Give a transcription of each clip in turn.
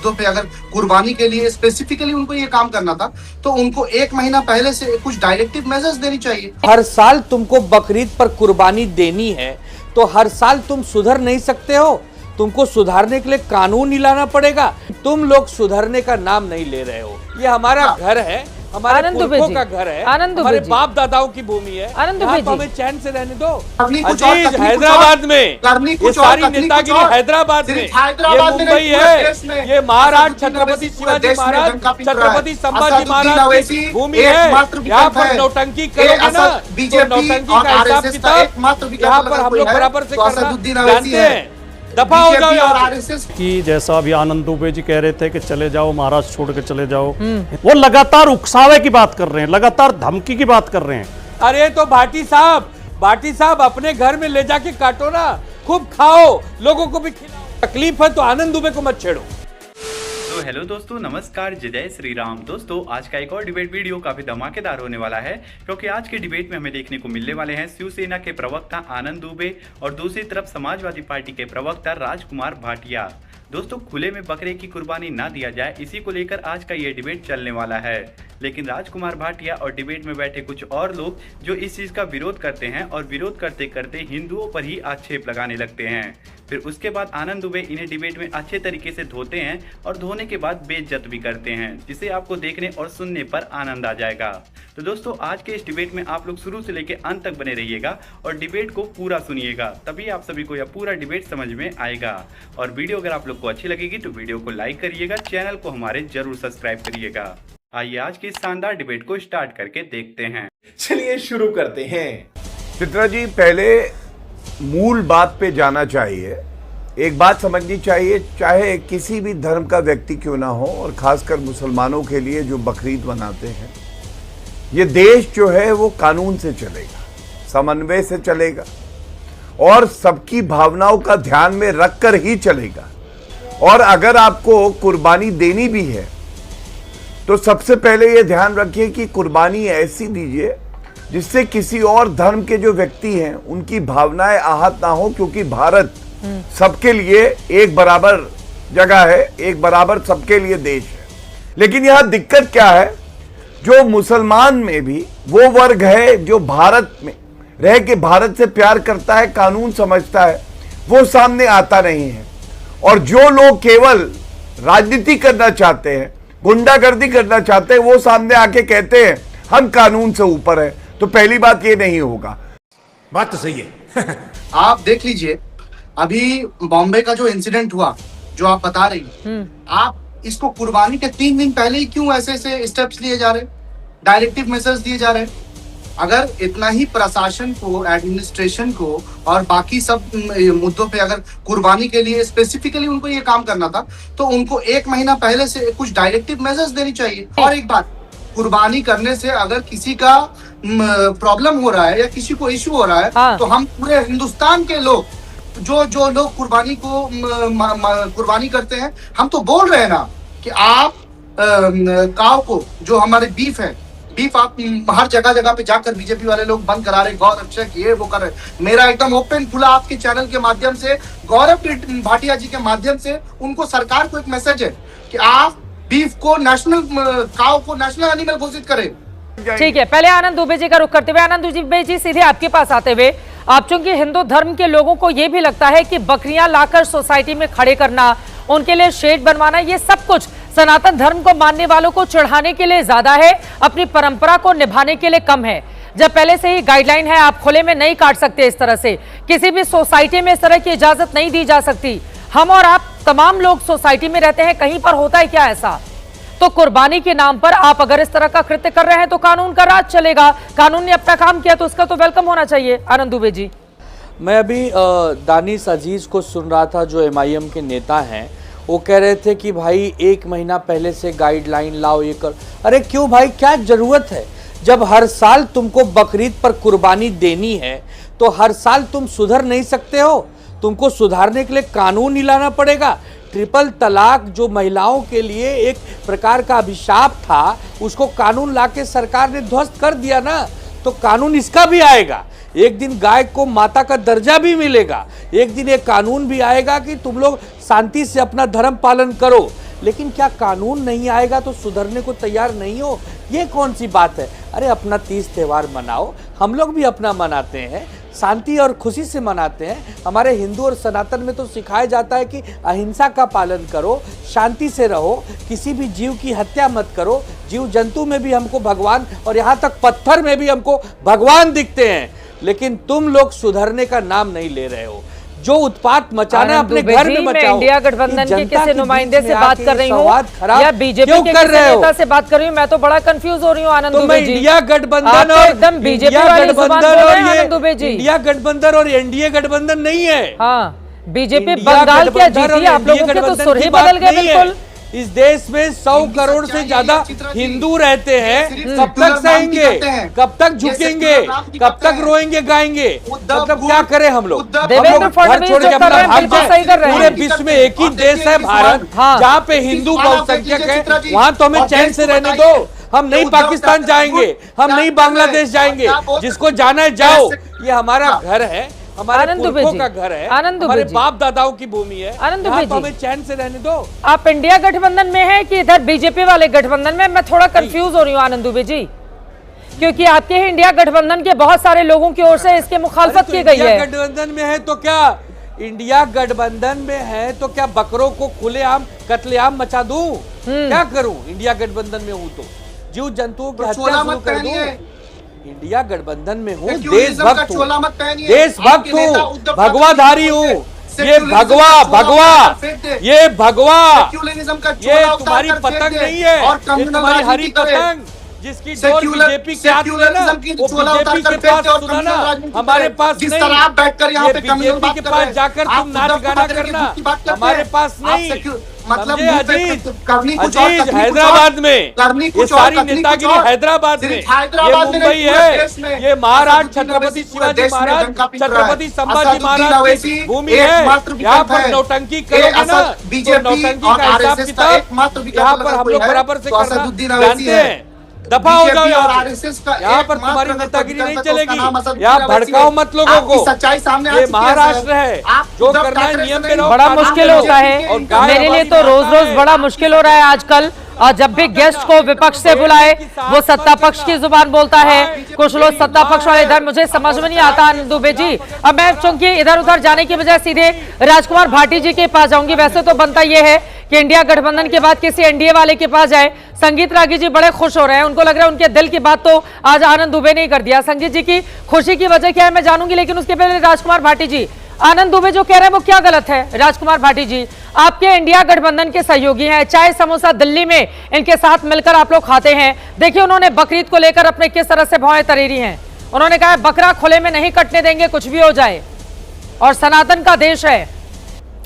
मुद्दों पे अगर कुर्बानी के लिए स्पेसिफिकली उनको ये काम करना था तो उनको 1 महीना पहले से कुछ डायरेक्टिव मेजर्स देनी चाहिए। हर साल तुमको बकरीद पर कुर्बानी देनी है तो हर साल तुम सुधर नहीं सकते हो। तुमको सुधारने के लिए कानून ही लाना पड़ेगा। तुम लोग सुधरने का नाम नहीं ले रहे हो। ये हमारा घर है, हमारे पुरखों का घर है, हमारे बाप दादाओं की भूमि है। हमें चैन से रहने दो। अजीज, हैदराबाद में ये सारी नेतागिरी हैदराबाद में, ये मुंबई है, ये महाराज छत्रपति शिवाजी महाराज, छत्रपति संभाजी महाराज की भूमि है। यहाँ पर नौटंकी करोगे ना तो नौटंकी का हिसाब किताब यहाँ पर हम लोग बराबर से करना जानते हैं। दफा हो जाओ यार। कि जैसा अभी आनंद दुबे जी कह रहे थे कि चले जाओ, महाराष्ट्र छोड़ के चले जाओ, वो लगातार उकसावे की बात कर रहे हैं, लगातार धमकी की बात कर रहे हैं। अरे तो भाटी साहब अपने घर में ले जाके काटो ना, खूब खाओ, लोगों को भी खिलाओ। तकलीफ है तो आनंद दुबे को मत छेड़ो। तो हेलो दोस्तों, नमस्कार, जय श्री राम। दोस्तों आज का एक और डिबेट वीडियो काफी धमाकेदार होने वाला है, क्योंकि आज के डिबेट में हमें देखने को मिलने वाले हैं शिवसेना के प्रवक्ता आनंद दुबे और दूसरी तरफ समाजवादी पार्टी के प्रवक्ता राजकुमार भाटिया। दोस्तों खुले में बकरे की कुर्बानी ना दिया जाए, इसी को लेकर आज का ये डिबेट चलने वाला है। लेकिन राजकुमार भाटिया और डिबेट में बैठे कुछ और लोग जो इस चीज़ का विरोध करते हैं और विरोध करते करते हिंदुओं पर ही आक्षेप लगाने लगते हैं। फिर उसके बाद आनंद दुबे इन्हें डिबेट में अच्छे तरीके से धोते हैं और धोने के बाद बेइज्जत भी करते हैं, जिसे आपको देखने और सुनने पर आनंद आ जाएगा। तो दोस्तों आज के इस डिबेट में आप लोग शुरू से लेकर अंत तक बने रहिएगा और डिबेट को पूरा सुनिएगा, तभी आप सभी को यह पूरा डिबेट समझ में आएगा। और वीडियो अगर आप लोग को अच्छी लगेगी तो वीडियो को लाइक करिएगा, चैनल को हमारे जरूर सब्सक्राइब करिएगा। आइए आज की शानदार डिबेट को स्टार्ट करके देखते हैं। चलिए शुरू करते हैं। चित्रा जी, पहले मूल बात पे जाना चाहिए। एक बात समझनी चाहिए, चाहे किसी भी धर्म का व्यक्ति क्यों ना हो, और खासकर मुसलमानों के लिए जो बकरीद मनाते हैं, ये देश जो है वो कानून से चलेगा, समन्वय से चलेगा और सबकी भावनाओं का ध्यान में रखकर ही चलेगा। और अगर आपको कुर्बानी देनी भी है तो सबसे पहले ये ध्यान रखिए कि कुर्बानी ऐसी दीजिए जिससे किसी और धर्म के जो व्यक्ति हैं उनकी भावनाएं आहत ना हो, क्योंकि भारत सबके लिए एक बराबर जगह है, एक बराबर सबके लिए देश है। लेकिन यह दिक्कत क्या है, जो मुसलमान में भी वो वर्ग है जो भारत में रह के भारत से प्यार करता है, कानून समझता है, वो सामने आता नहीं है। और जो लोग केवल राजनीति करना चाहते हैं, गुंडागर्दी करना चाहते हैं, वो सामने आके कहते हैं हम कानून से ऊपर है। तो पहली बात ये नहीं होगा। बात तो सही है। आप देख लीजिए अभी बॉम्बे का जो इंसिडेंट हुआ, जो आप बता रही हैं, आप इसको कुर्बानी के 3 दिन पहले ही क्यों ऐसे स्टेप्स लिए जा रहे हैं, डायरेक्टिव मेजर्स दिए जा रहे हैं? अगर इतना ही प्रशासन को, एडमिनिस्ट्रेशन को और बाकी सब मुद्दों पे अगर कुर्बानी के लिए स्पेसिफिकली उनको ये काम करना था तो उनको 1 महीना पहले से कुछ डायरेक्टिव मेजर्स देनी चाहिए। और एक बात, कुर्बानी करने से अगर किसी का प्रॉब्लम हो रहा है या किसी को इश्यू हो रहा है तो हम पूरे हिंदुस्तान के लोग जो लोग कुर्बानी को कुर्बानी करते हैं, हम तो बोल रहे हैं ना कि आप काव को, जो हमारे बीफ है, बीफ आप हर जगह पे जाकर बीजेपी वाले लोग बंद करा रहे, गौरव ये वो कर रहे। मेरा एकदम ओपन खुला आपके चैनल के माध्यम से, गौरव भाटिया जी के माध्यम से उनको, सरकार को एक मैसेज है कि आप बीफ को नेशनल, काव को नेशनल एनिमल घोषित करें। ठीक है, पहले आनंद दुबे जी का रुख करते हुए, आनंद दुबे जी सीधे आपके पास आते हुए, आप चूंकि हिंदू धर्म के लोगों को ये भी लगता है कि बकरियां लाकर सोसाइटी में खड़े करना, उनके लिए शेड बनवाना, ये सब कुछ सनातन धर्म को मानने वालों को चढ़ाने के लिए ज्यादा है, अपनी परंपरा को निभाने के लिए कम है। जब पहले से ही गाइडलाइन है, आप खुले में नहीं काट सकते, इस तरह से किसी भी सोसाइटी में इस तरह की इजाजत नहीं दी जा सकती। हम और आप तमाम लोग सोसाइटी में रहते हैं, कहीं पर होता है क्या ऐसा? तो कुर्बानी के नाम पर आप अगर इस तरह का कृत्य कर रहे हैं तो कानून का राज चलेगा। कानून ने अपना काम किया तो उसका तो वेलकम होना चाहिए। आनंद दुबे जी, मैं अभी दानिश अजीज को सुन रहा था, जो MIM के नेता हैं, वो कह रहे थे कि भाई 1 महीना पहले से गाइडलाइन लाओ, ये कर। अरे क्यों भाई, क्या जरूरत है? जब हर साल तुमको बकरीद पर कुर्बानी देनी है तो हर साल तुम सुधर नहीं सकते हो। तुमको सुधारने के लिए कानून ही लाना पड़ेगा। ट्रिपल तलाक जो महिलाओं के लिए एक प्रकार का अभिशाप था, उसको कानून लाके सरकार ने ध्वस्त कर दिया ना, तो कानून इसका भी आएगा। एक दिन गाय को माता का दर्जा भी मिलेगा। एक दिन एक कानून भी आएगा कि तुम लोग शांति से अपना धर्म पालन करो। लेकिन क्या कानून नहीं आएगा तो सुधरने को तैयार नहीं हो? ये कौन सी बात है? अरे अपना तीज त्योहार मनाओ, हम लोग भी अपना मनाते हैं, शांति और खुशी से मनाते हैं। हमारे हिंदू और सनातन में तो सिखाया जाता है कि अहिंसा का पालन करो, शांति से रहो, किसी भी जीव की हत्या मत करो। जीव जंतु में भी हमको भगवान और यहाँ तक पत्थर में भी हमको भगवान दिखते हैं, लेकिन तुम लोग सुधरने का नाम नहीं ले रहे हो। जो उत्पात मचाना है अपने घर में मचाओ। इंडिया गठबंधन के किसी नुमाइंदे से बात कर रही हूँ या बीजेपी के कर रहे हो? नेता से बात कर रही हूँ? मैं तो बड़ा कंफ्यूज हो रही हूँ आनंद दुबे जी। इंडिया गठबंधन और एकदम बीजेपी वाली जुबान बोल रहे हैं आनंद दुबे जी। इंडिया गठबंधन और एनडीए गठबंधन नहीं है। हाँ, बीजेपी बंगाल क्या जीती? आप लोगों के तो सुर ही बदल गए बिल्कुल। इस देश में 100 करोड़ से ज्यादा हिंदू रहते हैं। कब तक सहेंगे? कब तक झुकेंगे? कब तक रोएंगे गाएंगे? मतलब क्या करें हम लोग? देवेंद्र फडणवीस जो कर रहे हैं बिल्कुल सही कर रहे हैं। पूरे विश्व में एक ही देश है भारत, जहाँ पे हिंदू बहुसंख्यक है। वहाँ तो हमें चैन से रहने दो। हम नहीं पाकिस्तान जाएंगे, हम नहीं बांग्लादेश जाएंगे। जिसको जाना है जाओ, ये हमारा घर है, हमारे पुरखों का घर है, हमारे बाप दादाओं की भूमि है। तो हमें चैन से रहने दो। आप इंडिया गठबंधन में हैं कि इधर बीजेपी वाले गठबंधन में? मैं थोड़ा कंफ्यूज हो रही हूँ आनंद दुबे जी, क्योंकि आपके ही इंडिया गठबंधन के बहुत सारे लोगों की ओर से इसके मुखालफत की गई है। गठबंधन में है तो क्या? इंडिया गठबंधन में है तो क्या बकरों को खुलेआम कत्लेआम मचा दूं? क्या करूं? इंडिया गठबंधन में हूं तो जीव जंतुओं की हत्या शुरू कर दूं? इंडिया गठबंधन में हूँ, देशभक्त हूँ, देशभक्त हूँ, भगवाधारी हूँ। ये भगवा ये तुम्हारी पतंग नहीं है, ये तुम्हारी हरी पतंग जिसकी डोर बीजेपी के हाथ में ना, वो बीजेपी के पास सुनाना, हमारे पास नहीं। ये बीजेपी के पास जाकर तुम नाच गाना करना, हमारे पास नहीं। मतलब अजीज हैदराबाद में, ये सारी नेतागिरी हैदराबाद में, ये मुंबई है, ये महाराज छत्रपति शिवाजी महाराज, छत्रपति संभाजी महाराज की भूमि है। यहाँ पर नौटंकी करोगे ना, तो नौटंकी का हिसाब किताब यहाँ पर हम लोग बराबर से करना जानते हैं। दफा हो जाओ यहाँ पर तुम्हारी नेतागिरी नहीं चलेगी। यहाँ भड़काओ मत लोगों को। सच्चाई सामने ये महाराष्ट्र है, जो करना है नियम में रहो। बड़ा मुश्किल होता है मेरे लिए तो, रोज रोज बड़ा मुश्किल हो रहा है आजकल। और जब भी गेस्ट को विपक्ष से बुलाए वो सत्ता पक्ष की जुबान बोलता है, कुछ लोग सत्ता पक्ष वाले इधर। मुझे समझ में नहीं आता आनंद दुबे जी। अब मैं चूंकि इधर उधर जाने की बजाय सीधे राजकुमार भाटी जी के पास जाऊंगी। वैसे तो बनता ये है कि इंडिया गठबंधन के बाद किसी एनडीए वाले के पास जाए। संगीत रागी जी बड़े खुश हो रहे हैं, उनको लग रहा है उनके दिल की बात तो आज आनंद दुबे ने ही कर दिया। संगीत जी की खुशी की वजह क्या है मैं जानूंगी, लेकिन उसके पहले राजकुमार भाटी जी, आनंद दुबे जो कह रहे हैं वो क्या गलत है? राजकुमार भाटी जी, आपके इंडिया गठबंधन के सहयोगी हैं, चाय समोसा दिल्ली में इनके साथ मिलकर आप लोग खाते हैं। देखिए उन्होंने बकरीद को लेकर अपने किस तरह से भौएं तरेरी हैं। उन्होंने कहा बकरा खुले में नहीं कटने देंगे, कुछ भी हो जाए, और सनातन का देश है।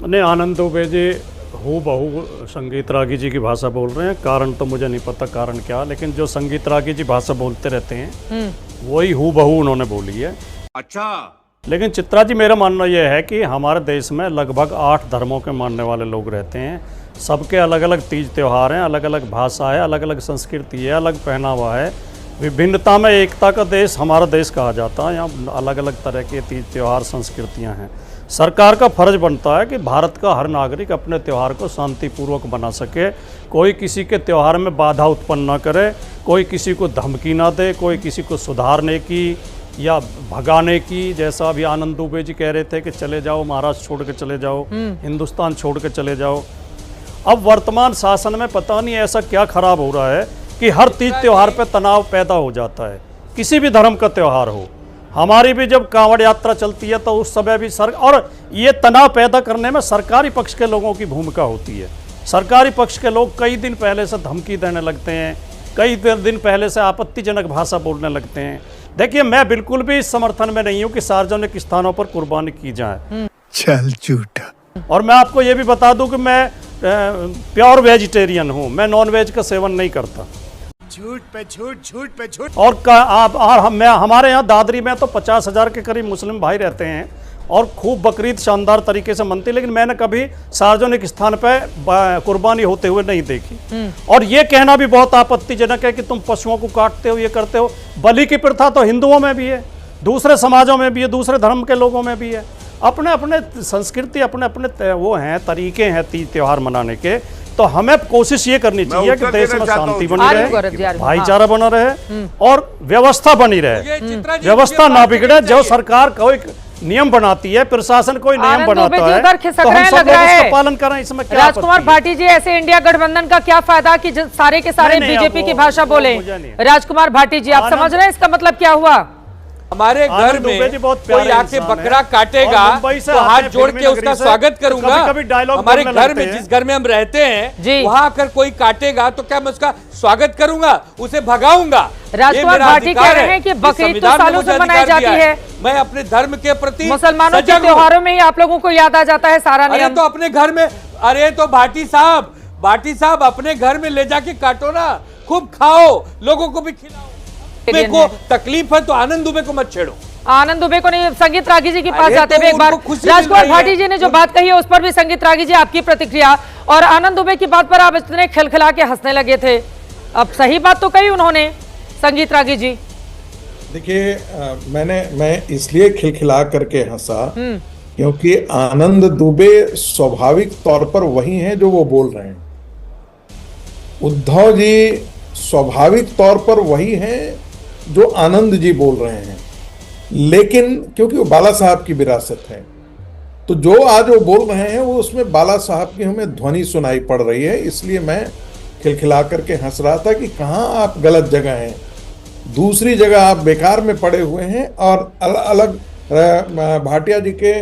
नहीं, आनंद दुबे जी हूबहू संगीत रागी जी की भाषा बोल रहे हैं। कारण तो मुझे नहीं पता कारण क्या, लेकिन जो संगीत रागी जी भाषा बोलते रहते हैं वही हूबहू उन्होंने बोली है। अच्छा, लेकिन चित्रा जी, मेरा मानना यह है कि हमारे देश में लगभग 8 धर्मों के मानने वाले लोग रहते हैं। सबके अलग अलग तीज त्यौहार हैं, अलग अलग भाषा है, अलग अलग संस्कृति है, अलग पहनावा है। विभिन्नता में एकता का देश हमारा देश कहा जाता है। यहाँ अलग अलग तरह के तीज त्यौहार संस्कृतियाँ हैं। सरकार का फर्ज बनता है कि भारत का हर नागरिक अपने त्यौहार को शांतिपूर्वक बना सके, कोई किसी के त्यौहार में बाधा उत्पन्न न करे, कोई किसी को धमकी ना दे, कोई किसी को सुधारने की या भगाने की। जैसा अभी आनंद दुबे जी कह रहे थे कि चले जाओ, महाराष्ट्र छोड़ के चले जाओ, हिंदुस्तान छोड़ के चले जाओ। अब वर्तमान शासन में पता नहीं ऐसा क्या खराब हो रहा है कि हर तीज त्यौहार पे तनाव पैदा हो जाता है, किसी भी धर्म का त्यौहार हो। हमारी भी जब कांवड़ यात्रा चलती है तो उस समय भी और ये तनाव पैदा करने में सरकारी पक्ष के लोगों की भूमिका होती है। सरकारी पक्ष के लोग कई दिन पहले से धमकी देने लगते हैं, कई दिन पहले से आपत्तिजनक भाषा बोलने लगते हैं। देखिए, मैं बिल्कुल भी इस समर्थन में नहीं हूं कि सार्वजनिक स्थानों पर कुर्बानी की जाए। चल झूठा। और मैं आपको ये भी बता दूं कि मैं प्योर वेजिटेरियन हूं, मैं नॉन वेज का सेवन नहीं करता। झूठ पे झूठ, झूठ पे झूठ। और हमारे यहाँ दादरी में तो 50,000 के करीब मुस्लिम भाई रहते हैं और खूब बकरीद शानदार तरीके से मनती, लेकिन मैंने कभी सार्वजनिक स्थान पर कुर्बानी होते हुए नहीं देखी। और ये कहना भी बहुत आपत्तिजनक है कि तुम पशुओं को काटते हो, ये करते हो। बलि की प्रथा तो हिंदुओं में भी है, दूसरे समाजों में भी है, दूसरे धर्म के लोगों में भी है। अपने अपने संस्कृति, अपने अपने वो हैं, तरीके हैं तीज त्यौहार मनाने के। तो हमें कोशिश ये करनी चाहिए कि उत्तर देश देना में चाहता शांति हूं। बनी रहे, भाईचारा बना रहे और व्यवस्था बनी रहे। व्यवस्था ना बिगड़े। जो सरकार कोई नियम बनाती है, प्रशासन कोई नियम बनाता है, तो हम सब लोग उसका पालन करें। इसमें क्या राजकुमार भाटी जी, ऐसे इंडिया गठबंधन का क्या फायदा कि सारे के सारे बीजेपी की भाषा बोले? राजकुमार भाटी जी, आप समझ रहे हैं इसका मतलब क्या हुआ? हमारे घर में कोई आके बकरा काटेगा तो हाथ जोड़ के उसका स्वागत करूंगा। हमारे घर में, जिस घर में हम रहते हैं, वहां आकर कोई काटेगा तो क्या मैं उसका स्वागत करूंगा, उसे भगाऊंगा? राजकुमार भाटी कह रहे हैं कि बकरीद तो सालों से मनाई जाती है। मैं अपने धर्म के प्रति, मुसलमानों के त्योहारों में ही आप लोगों को याद आ जाता है सारा नियम। तो अपने घर में, अरे तो भाटी साहब अपने घर में ले जाके काटो ना, खूब खाओ, लोगों को भी खिलाओ। को तकलीफ है तो आनंद दुबे को मत छेड़ो। आनंद दुबे को नहीं, संगीत रागी जी के पास जाते हुए एक बार राजकुमार भाटी जी ने जो बात कही है उस पर भी संगीत रागी जी आपकी प्रतिक्रिया। और आनंद दुबे की बात पर आप इतने खिलखिला के हंसने लगे थे, अब सही बात तो कही उन्होंने संगीत रागी जी। देखिए, मैं इसलिए खिलखिला करके हंसा क्योंकि आनंद दुबे स्वाभाविक तौर पर वही हैं जो वो बोल रहे हैं। उद्धव जी स्वाभाविक तौर पर वही हैं जो आनंद जी बोल रहे हैं, लेकिन क्योंकि वो बाला साहब की विरासत है, तो जो आज वो बोल रहे हैं वो उसमें बाला साहब की हमें ध्वनि सुनाई पड़ रही है। इसलिए मैं खिलखिला करके हंस रहा था कि कहाँ आप गलत जगह हैं, दूसरी जगह आप बेकार में पड़े हुए हैं और अलग भाटिया जी के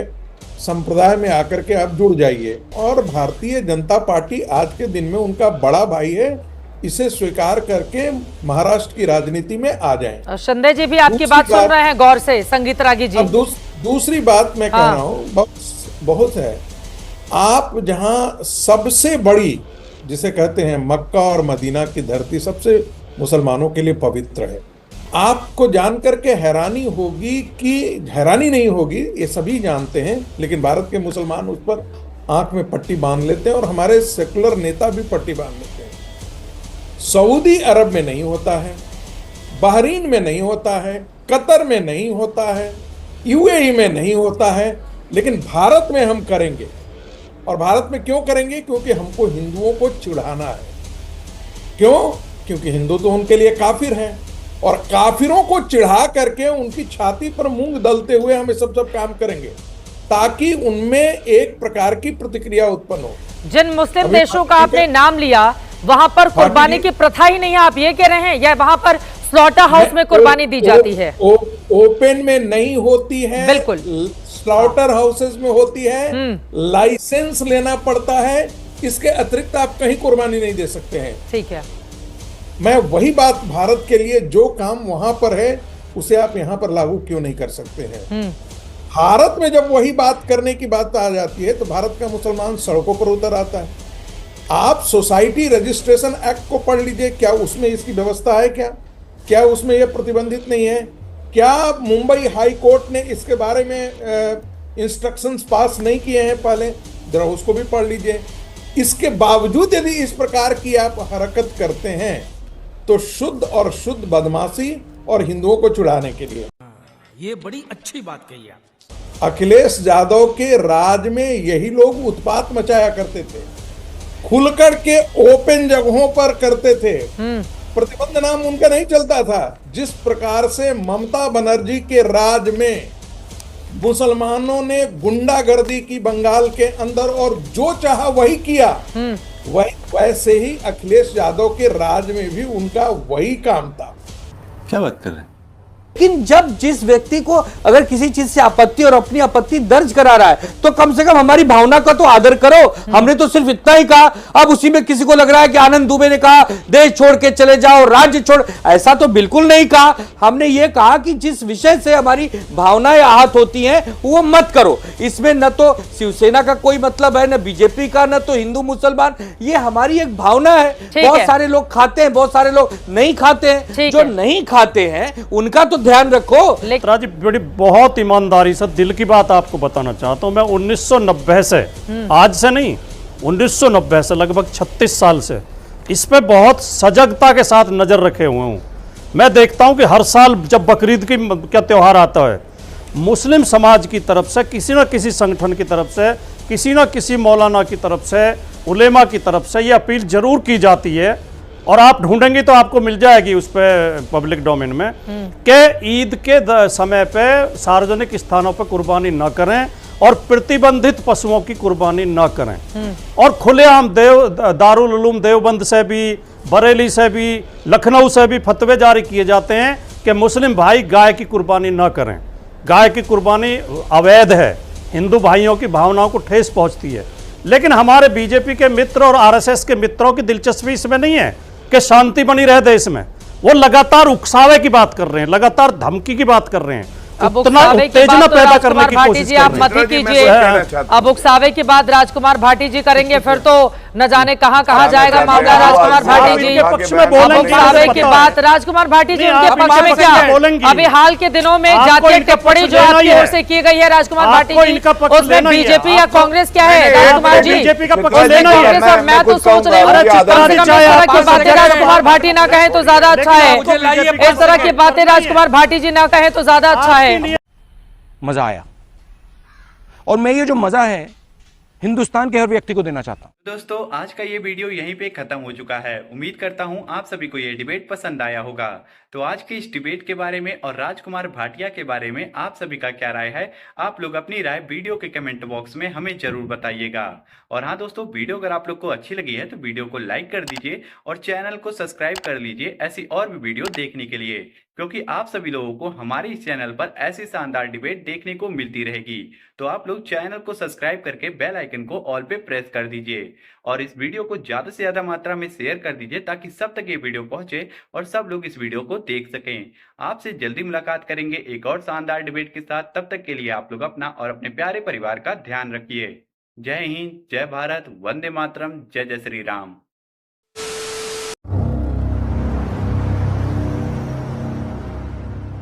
संप्रदाय में आकर के आप जुड़ जाइए। और भारतीय जनता पार्टी आज के दिन में उनका बड़ा भाई है, इसे स्वीकार करके महाराष्ट्र की राजनीति में आ जाएं। संजय जी भी आपकी बात सुन रहे हैं गौर से, संगीत रागी जी। अब दूसरी बात मैं कह रहा हूँ, बहुत है। आप जहां सबसे बड़ी, जिसे कहते हैं मक्का और मदीना की धरती, सबसे मुसलमानों के लिए पवित्र है, आपको जान करके हैरानी होगी कि, हैरानी नहीं होगी, ये सभी जानते हैं, लेकिन भारत के मुसलमान उस पर आंख में पट्टी बांध लेते हैं और हमारे सेकुलर नेता भी पट्टी बांध लेते हैं। सऊदी अरब में नहीं होता है, बहरीन में नहीं होता है, कतर में नहीं होता है, यूएई में नहीं होता है, लेकिन भारत में हम करेंगे। और भारत में क्यों करेंगे? क्योंकि हमको हिंदुओं को चिढ़ाना है। क्यों? क्योंकि हिंदू तो उनके लिए काफिर हैं और काफिरों को चिढ़ा करके उनकी छाती पर मूंग दलते हुए हम सब काम करेंगे ताकि उनमें एक प्रकार की प्रतिक्रिया उत्पन्न हो। जिन मुस्लिम देशों का आपने नाम लिया, वहां पर कुर्बानी की प्रथा ही नहीं है, आप ये कह रहे हैं? या वहां पर स्लॉटर हाउस में कुर्बानी दी जाती है? ओपन में नहीं होती है, बिल्कुल, स्लॉटर हाउसेस में होती है, लाइसेंस लेना पड़ता है, इसके अतिरिक्त आप कहीं कुर्बानी नहीं दे सकते हैं। ठीक है, मैं वही बात, भारत के लिए जो काम वहां पर है उसे आप यहां पर लागू क्यों नहीं कर सकते हैं? भारत में जब वही बात करने की बात आ जाती है तो भारत का मुसलमान सड़कों पर उतर आता है। आप सोसाइटी रजिस्ट्रेशन एक्ट को पढ़ लीजिए, क्या उसमें इसकी व्यवस्था है? क्या उसमें यह प्रतिबंधित नहीं है? क्या मुंबई हाई कोर्ट ने इसके बारे में इंस्ट्रक्शंस पास नहीं किए हैं पहले? जरा उसको भी पढ़ लीजिए। इसके बावजूद यदि इस प्रकार की आप हरकत करते हैं तो शुद्ध और शुद्ध बदमाशी और हिंदुओं को चुड़ाने के लिए। ये बड़ी अच्छी बात कही आप। अखिलेश यादव के राज में यही लोग उत्पात मचाया करते थे, खुलकर के ओपन जगहों पर करते थे, प्रतिबंध नाम उनका नहीं चलता था। जिस प्रकार से ममता बनर्जी के राज में मुसलमानों ने गुंडागर्दी की बंगाल के अंदर और जो चाहा वही किया, वैसे ही अखिलेश यादव के राज में भी उनका वही काम था। क्या बात कर रहे हैं? लेकिन जब जिस व्यक्ति को अगर किसी चीज से आपत्ति और अपनी आपत्ति दर्ज करा रहा है तो कम से कम हमारी भावना का तो आदर करो। हमने तो सिर्फ इतना ही कहा, अब उसी में किसी को लग रहा है कि आनंद दुबे ने कहा देश छोड़ के चले जाओ, राज्य छोड़, ऐसा तो बिल्कुल नहीं कहा। हमने ये कहा कि जिस विषय से हमारी भावनाएं आहत होती हैं वो मत करो। इसमें न तो शिवसेना का कोई मतलब है, न बीजेपी का, न तो हिंदू मुसलमान, ये हमारी एक भावना है। बहुत सारे लोग खाते हैं, बहुत सारे लोग नहीं खाते हैं। जो नहीं खाते हैं उनका तो ध्यान रखो। राजीव, बड़ी बहुत ईमानदारी से दिल की बात आपको बताना चाहता हूं। मैं 1990 से, आज से नहीं, 1990 से लगभग 36 साल से इस पे बहुत सजगता के साथ नजर रखे हुए हूं। मैं देखता हूं कि हर साल जब बकरीद का त्योहार आता है, मुस्लिम समाज की तरफ से, किसी न किसी संगठन की तरफ से किसी न किसी मौलाना की तरफ से, उलेमा की तरफ से ये अपील जरूर की जाती है, और आप ढूंढेंगे तो आपको मिल जाएगी उस पर पब्लिक डोमेन में, कि ईद के समय पे सार्वजनिक स्थानों पर कुर्बानी न करें और प्रतिबंधित पशुओं की कुर्बानी न करें। और खुलेआम दारुल उलूम देवबंद से भी, बरेली से भी, लखनऊ से भी फतवे जारी किए जाते हैं कि मुस्लिम भाई गाय की कुर्बानी न करें। गाय की कुर्बानी अवैध है, हिंदू भाइयों की भावनाओं को ठेस पहुंचती है। लेकिन हमारे बीजेपी के मित्र और आरएसएस के मित्रों की दिलचस्पी इसमें नहीं है कि शांति बनी रहे देश में। वो लगातार उकसावे की बात कर रहे हैं, लगातार धमकी की बात कर रहे हैं, उतना उत्तेजना पैदा करने की कोशिश कर रहे हैं। आप मत ही कीजिए। अब उकसावे की बात राजकुमार भाटी जी करेंगे, फिर तो न जाने कहाँ जाएगा मामला। राजकुमार भाटी जी उकसावे की बात, राजकुमार भाटी जी उनके पक्ष में क्या? अभी हाल के दिनों में जातीय टिप्पणी जो आपकी ओर से की गई है राजकुमार भाटी जी, उसमें बीजेपी या कांग्रेस क्या है राजकुमार जी? सर मैं तो सोच रही हूँ राजकुमार भाटी ना कहें तो ज्यादा अच्छा है, इस तरह की बातें राजकुमार भाटी जी ना कहें तो ज्यादा अच्छा है। मजा आया, और मैं ये जो मजा है हिंदुस्तान के हर व्यक्ति को देना चाहता हूं। दोस्तों आज का ये वीडियो यहीं पे खत्म हो चुका है। उम्मीद करता हूँ आप सभी को ये डिबेट पसंद आया होगा। तो आज के इस डिबेट के बारे में और राजकुमार भाटिया के बारे में आप सभी का क्या राय है, आप लोग अपनी राय वीडियो के कमेंट बॉक्स में हमें जरूर बताइएगा। और हाँ दोस्तों, वीडियो अगर आप लोग को अच्छी लगी है तो वीडियो को लाइक कर दीजिए और चैनल को सब्सक्राइब कर लीजिए ऐसी और भी वीडियो देखने के लिए, क्योंकि आप सभी लोगों को हमारे इस चैनल पर ऐसी शानदार डिबेट देखने को मिलती रहेगी। तो आप लोग चैनल को सब्सक्राइब करके बेल आइकन को ऑल पे प्रेस कर दीजिए और इस वीडियो को ज्यादा से ज्यादा मात्रा में शेयर कर दीजिए ताकि सब तक ये वीडियो पहुंचे और सब लोग इस वीडियो को देख सकें। आपसे जल्दी मुलाकात करेंगे एक और शानदार डिबेट के साथ। तब तक के लिए आप लोग अपना और अपने प्यारे परिवार का ध्यान रखिए। जय हिंद, जय भारत, वंदे मातरम, जय जय श्री राम।